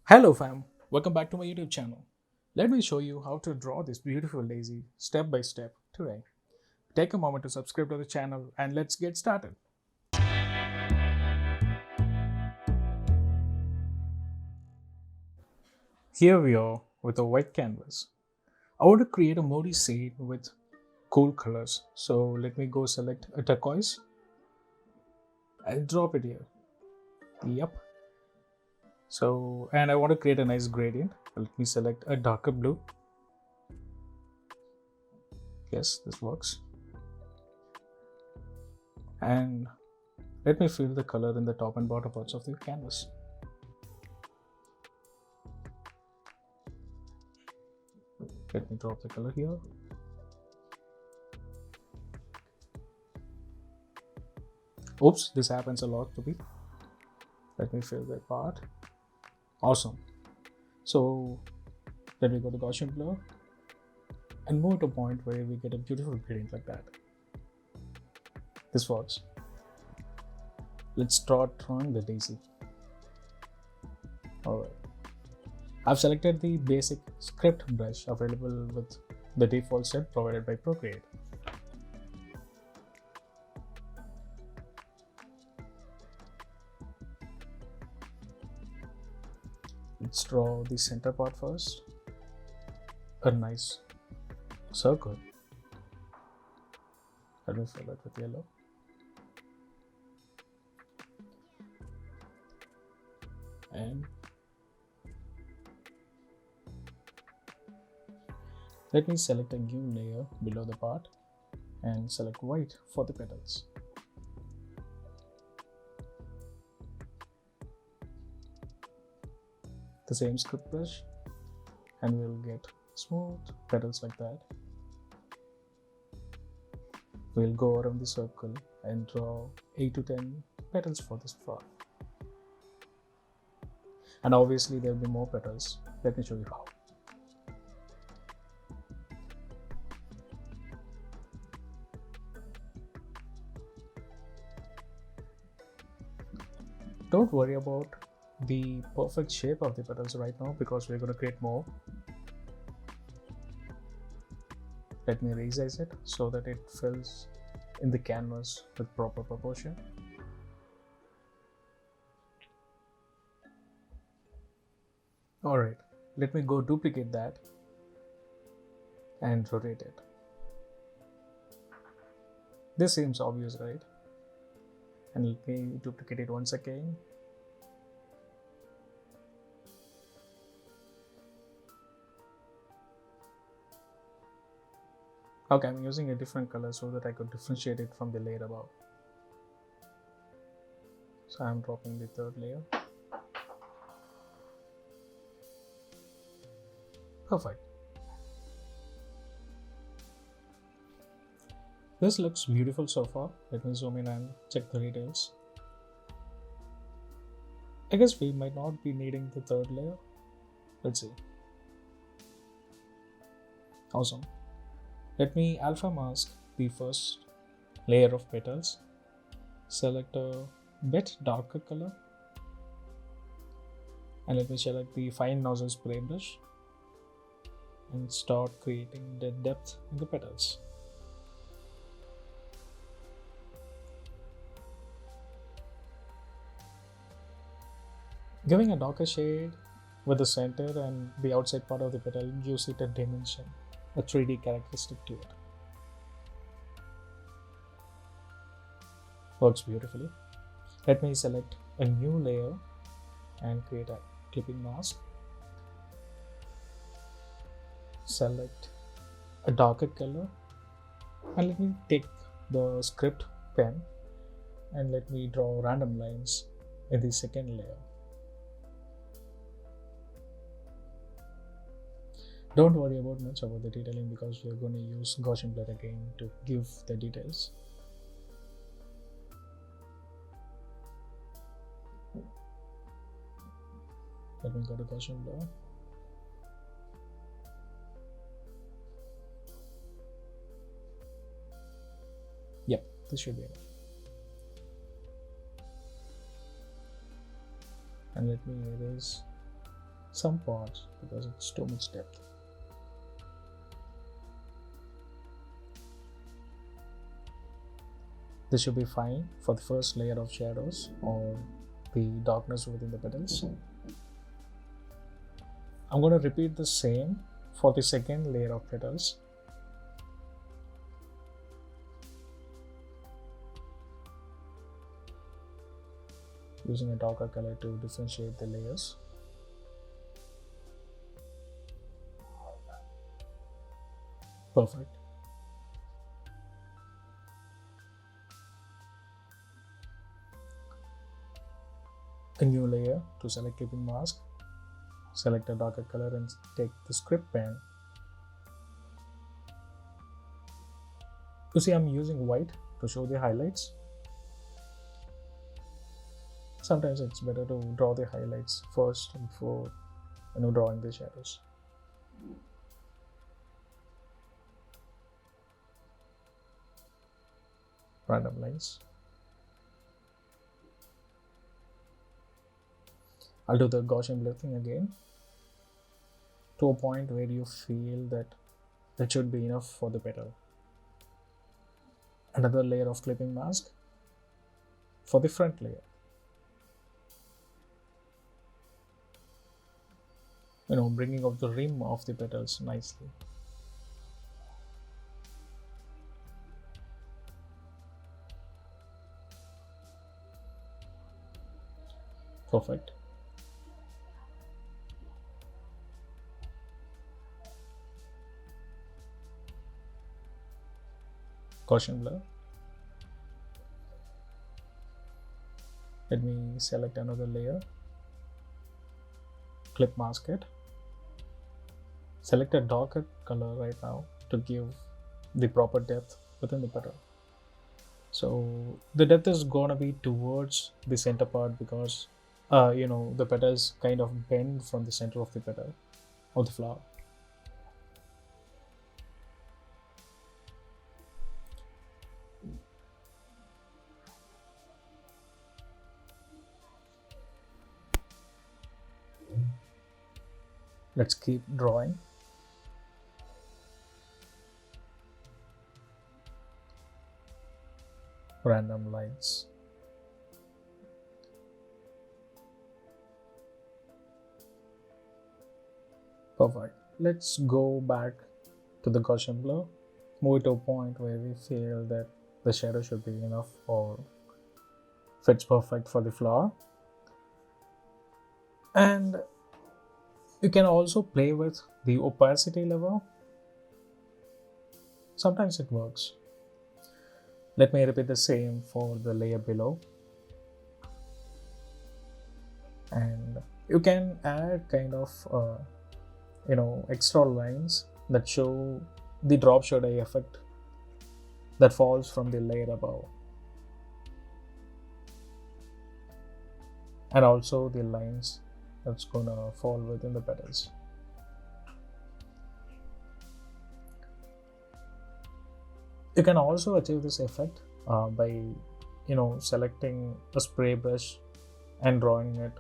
Hello fam, welcome back to my YouTube channel. Let me show you how to draw this beautiful daisy step by step today. Take a moment to subscribe to the channel and let's get started. Here we are with a white canvas. I want to create a moody scene with cool colors. So let me go select a turquoise and drop it here. Yep. And I want to create a nice gradient. Let me select a darker blue. Yes, this works. And let me fill the color in the top and bottom parts of the canvas. Let me drop the color here. Oops, this happens a lot to me. Let me fill that part. Awesome. So let me go to Gaussian blur and move to a point where we get a beautiful gradient like that. This works. Let's start drawing the daisy. Alright. I've selected the basic script brush available with the default set provided by Procreate. Let's draw the center part first. A nice circle. Let me fill it with yellow. And let me select a new layer below the part and select white for the petals. The same script brush and we'll get smooth petals like that. We'll go around the circle and draw 8 to 10 petals for this flower. And obviously there will be more petals. Let me show you how. Don't worry about the perfect shape of the petals right now because we're going to create more. Let me resize it so that it fills in the canvas with proper proportion. Alright, let me go duplicate that and rotate it. This seems obvious, right? And let me duplicate it once again. Okay, I'm using a different color so that I could differentiate it from the layer above. So I'm dropping the third layer. Perfect. This looks beautiful so far. Let me zoom in and check the details. I guess we might not be needing the third layer. Let's see. Awesome. Let me alpha mask the first layer of petals. Select a bit darker color. And let me select the fine nozzle spray brush and start creating the depth in the petals. Giving a darker shade with the center and the outside part of the petal gives it a dimension, a 3D characteristic to it. Works beautifully. Let me select a new layer and create a clipping mask. Select a darker color and let me take the script pen and let me draw random lines in the second layer. Don't worry about much about the detailing because we are going to use Gaussian blur again to give the details. Let me go to Gaussian blur. Yep, this should be enough. And let me erase some parts because it's too much depth. This should be fine for the first layer of shadows or the darkness within the petals. I'm going to repeat the same for the second layer of petals. Using a darker color to differentiate the layers. Perfect. A new layer to select clipping mask. Select a darker color and take the script pen. You see, I'm using white to show the highlights. Sometimes it's better to draw the highlights first before drawing the shadows. Random lines. I'll do the Gaussian blur thing again to a point where you feel that it should be enough for the petal. Another layer of clipping mask for the front layer. Bringing out the rim of the petals nicely. Perfect. Gaussian blur. Let me select another layer. Clip mask it. Select a darker color right now to give the proper depth within the petal. So the depth is gonna be towards the center part because the petals kind of bend from the center of the petal of the flower. Let's keep drawing. Random lines. Perfect. Let's go back to the Gaussian blur. Move it to a point where we feel that the shadow should be enough or fits perfect for the flower. And you can also play with the opacity level. Sometimes it works. Let me repeat the same for the layer below. And you can add kind of extra lines that show the drop shadow effect that falls from the layer above, and also the lines that's gonna fall within the petals. You can also achieve this effect by selecting a spray brush and drawing it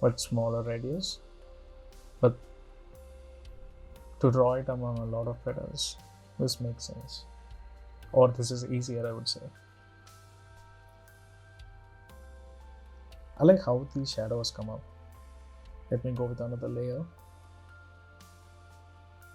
with smaller radius, but to draw it among a lot of petals, this makes sense, or this is easier, I would say. I like how these shadows come up. Let me go with another layer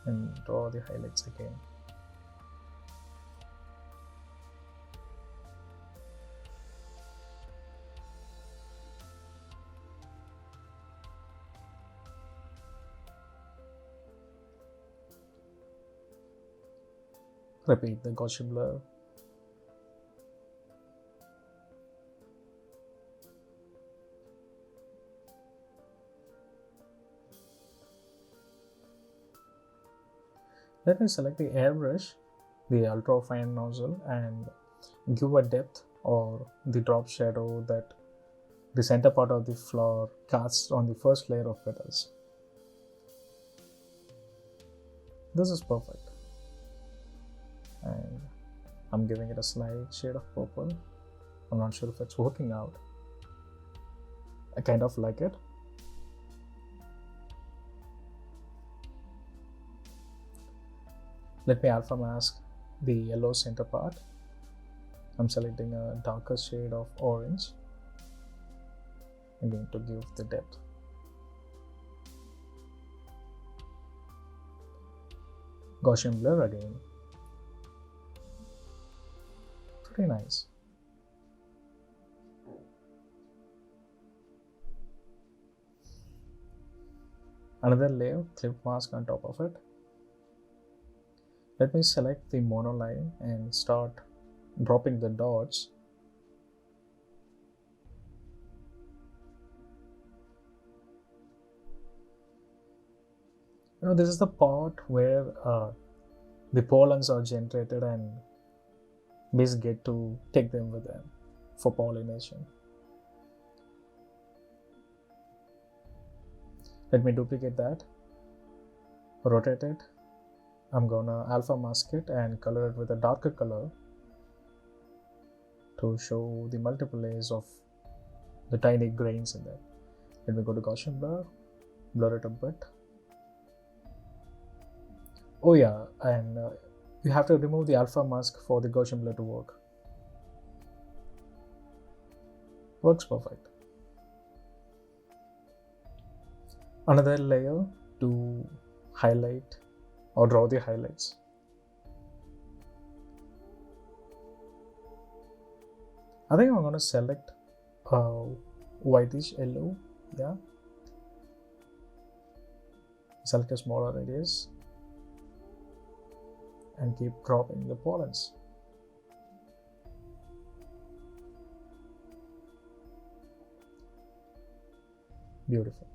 and draw the highlights again. Repeat the Gaussian blur. Let me select the airbrush, the ultra fine nozzle, and give a depth or the drop shadow that the center part of the flower casts on the first layer of petals. This is perfect. And I'm giving it a slight shade of purple. I'm not sure if it's working out. I kind of like it. Let me alpha mask the yellow center part. I'm selecting a darker shade of orange. I'm going to give the depth. Gaussian blur again. Pretty nice. Another layer, clip mask on top of it. Let me select the monoline and start dropping the dots. This is the part where the pollens are generated and bees get to take them with them for pollination. Let me duplicate that, rotate it. I'm gonna alpha mask it and color it with a darker color to show the multiple layers of the tiny grains in there. Let me go to Gaussian blur, blur it a bit. Oh yeah, and you have to remove the alpha mask for the Gaussian blur to work. Works perfect. Another layer to highlight or draw the highlights. I think I'm going to select whitish yellow. Yeah. Select a smaller radius and keep cropping the pollens. Beautiful.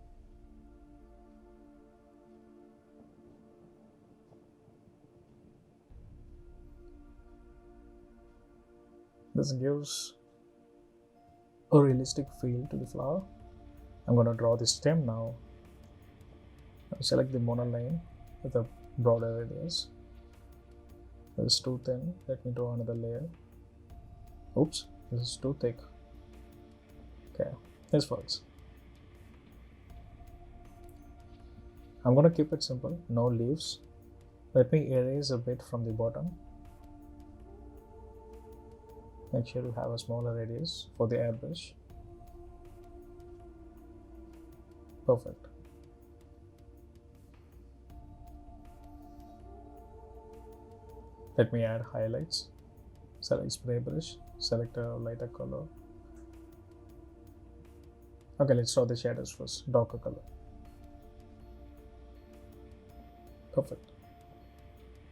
This gives a realistic feel to the flower. I'm going to draw the stem now. I'll select the monoline with a broader radius. This is too thin. Let me draw another layer. Oops, this is too thick. Okay, this works. I'm going to keep it simple, no leaves. Let me erase a bit from the bottom. Make sure you have a smaller radius for the airbrush. Perfect. Let me add highlights. Select spray brush, select a lighter color. Okay, let's draw the shadows first, darker color. Perfect.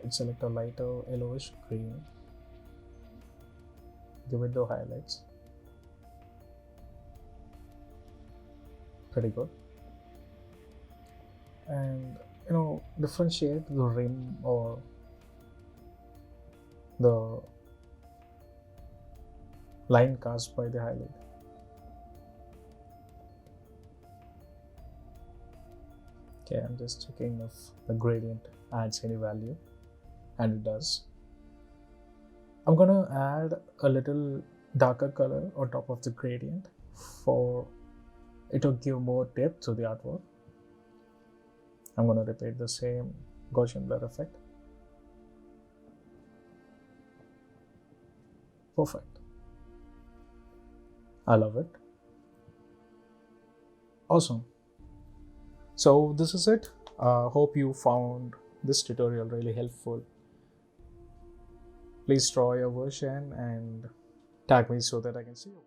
Let's select a lighter yellowish green. Give it the highlights. Pretty good. And differentiate the rim or the line cast by the highlight. Okay, I'm just checking if the gradient adds any value, and it does. I'm gonna add a little darker color on top of the gradient for it to give more depth to the artwork. I'm gonna repeat the same Gaussian blur effect. Perfect. I love it. Awesome. So this is it. Hope you found this tutorial really helpful. Please draw your version and tag me so that I can see you.